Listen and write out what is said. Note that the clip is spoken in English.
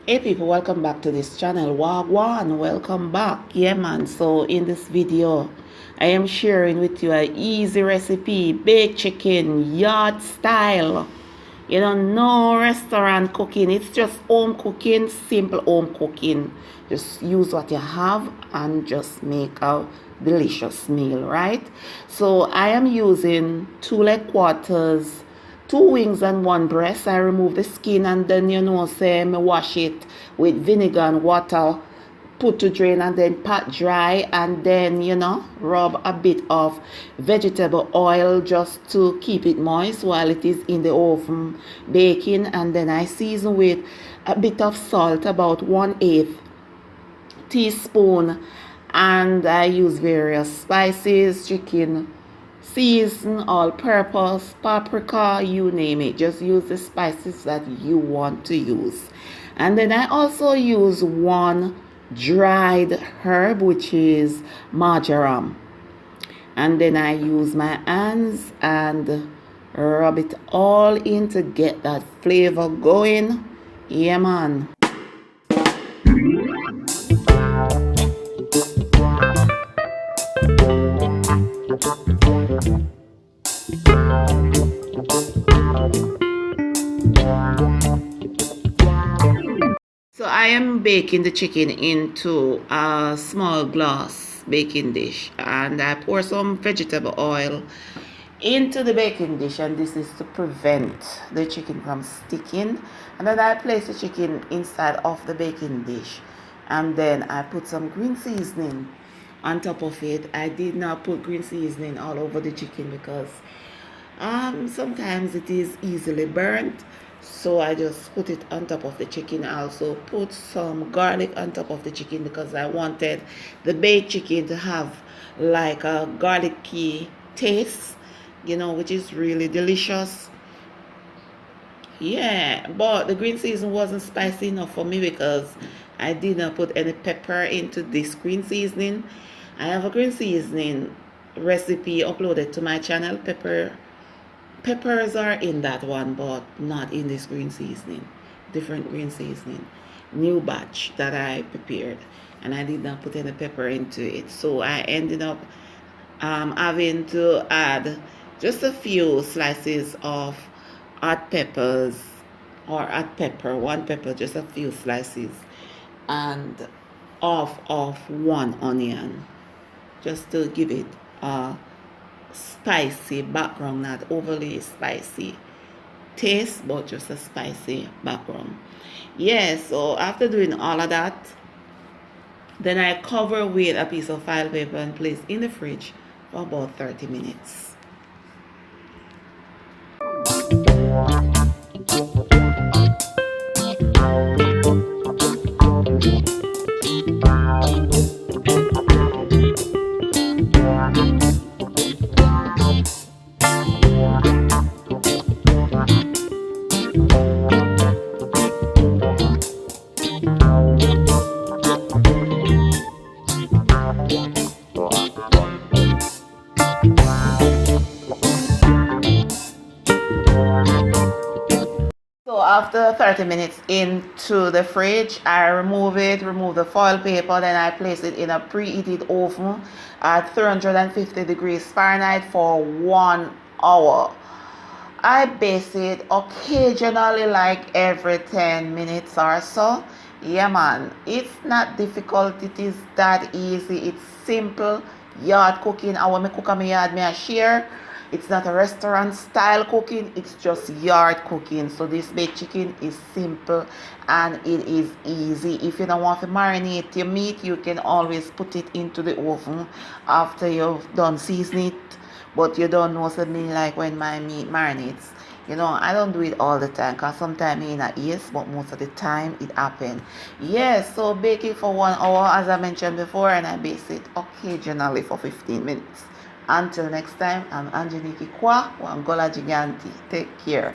Hey people, welcome back to this channel. Wagwan, welcome back. Yeah man, so in this video I am sharing with you a easy recipe, baked chicken, yard style. You know, no restaurant cooking, it's just home cooking, simple home cooking. Just use what you have and just make a delicious meal, right? So I am using 2 leg quarters, 2 wings and 1 breast. I remove the skin and then say me wash it with vinegar and water, put to drain and then pat dry, and then rub a bit of vegetable oil just to keep it moist while it is in the oven baking. And then I season with a bit of salt, about 1/8 teaspoon, and I use various spices, chicken season, all purpose, paprika, you name it. Just use the spices that you want to use. And then I also use one dried herb, which is marjoram. And then I use my hands and rub it all in to get that flavor going. Yeah man. So I am baking the chicken into a small glass baking dish, and I pour some vegetable oil into the baking dish, and this is to prevent the chicken from sticking. And then I place the chicken inside of the baking dish, and then I put some green seasoning on top of it. I did not put green seasoning all over the chicken because sometimes it is easily burnt, so I just put it on top of the chicken. I also put some garlic on top of the chicken because I wanted the baked chicken to have like a garlicky taste, which is really delicious. Yeah, but the green season wasn't spicy enough for me because I did not put any pepper into this green seasoning. I have a green seasoning recipe uploaded to my channel. Peppers are in that one, but not in this green seasoning. Different green seasoning. New batch that I prepared, and I did not put any pepper into it. So I ended up having to add just a few slices of hot peppers, or hot pepper, one pepper, just a few slices, and half of one onion, just to give it a spicy background, not overly spicy taste, but just a spicy background. Yeah, so after doing all of that, then I cover with a piece of file paper and place in the fridge for about 30 minutes. So after 30 minutes into the fridge, I remove the foil paper, then I place it in a preheated oven at 350 degrees Fahrenheit for 1 hour. I base it occasionally, like every 10 minutes or so. Yeah man, it's not difficult, it is that easy, it's simple yard cooking. I want me cook on my yard, me I share. It's not a restaurant style cooking, it's just yard cooking. So this baked chicken is simple and it is easy. If you don't want to marinate your meat, you can always put it into the oven after you've done seasoning it. But you don't know something like when my meat marinates. I don't do it all the time because sometimes in a yes, but most of the time it happens. Yes, so bake it for 1 hour as I mentioned before, and I base it occasionally for 15 minutes. Until next time, I'm Angelique Kwa, Wangola Giganti. Take care.